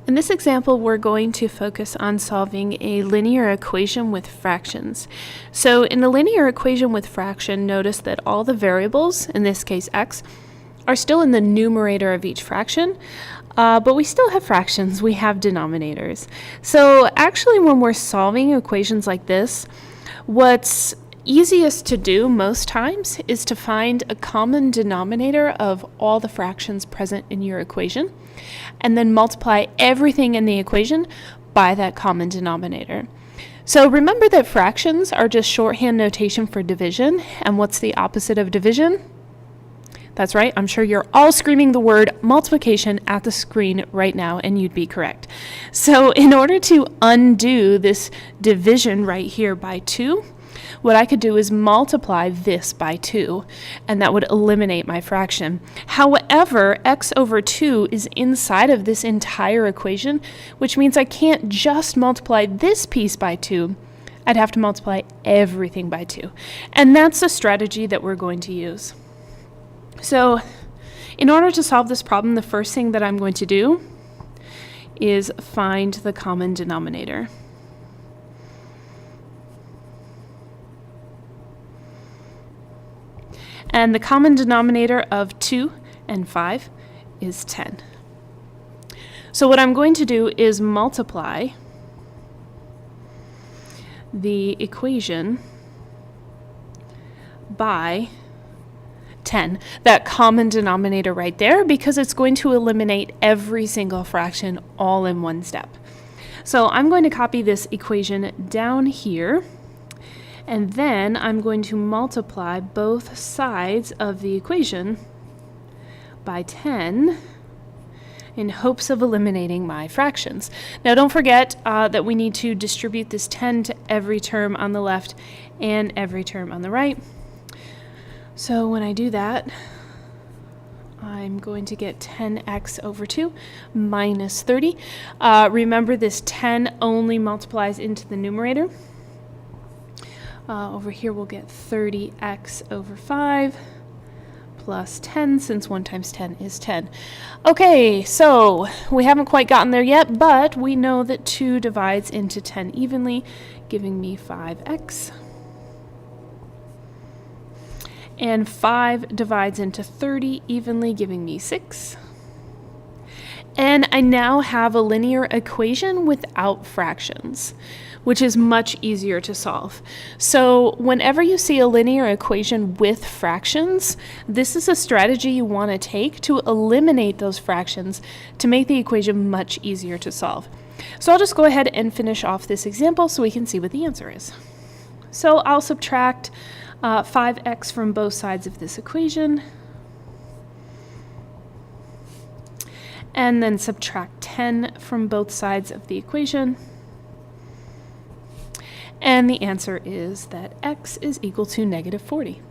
In this example, we're going to focus on solving a linear equation with fractions. So in the linear equation with fraction, notice that all the variables, in this case x, are still in the numerator of each fraction, but we still have fractions, we have denominators. So actually when we're solving equations like this, what's easiest to do most times is to find a common denominator of all the fractions present in your equation and then multiply everything in the equation by that common denominator. So remember that fractions are just shorthand notation for division, and what's the opposite of division? That's right, I'm sure you're all screaming the word multiplication at the screen right now, and you'd be correct. So in order to undo this division right here by 2, what I could do is multiply this by 2, and that would eliminate my fraction. However, x over 2 is inside of this entire equation, which means I can't just multiply this piece by 2. I'd have to multiply everything by 2. And that's the strategy that we're going to use. So, in order to solve this problem, the first thing that I'm going to do is find the common denominator. And the common denominator of 2 and 5 is 10. So what I'm going to do is multiply the equation by 10, that common denominator right there, because it's going to eliminate every single fraction all in one step. So I'm going to copy this equation down here, and then I'm going to multiply both sides of the equation by 10 in hopes of eliminating my fractions. Now don't forget that we need to distribute this 10 to every term on the left and every term on the right. So when I do that, I'm going to get 10x over 2 minus 30. Remember, this 10 only multiplies into the numerator. Over here we'll get 30x over 5 plus 10, since 1 times 10 is 10. Okay, so we haven't quite gotten there yet, but we know that 2 divides into 10 evenly, giving me 5x. And 5 divides into 30 evenly, giving me 6. And I now have a linear equation without fractions, which is much easier to solve. So whenever you see a linear equation with fractions, this is a strategy you want to take to eliminate those fractions to make the equation much easier to solve. So I'll just go ahead and finish off this example so we can see what the answer is. So I'll subtract 5x from both sides of this equation, and then subtract 10 from both sides of the equation. And the answer is that x is equal to negative 40.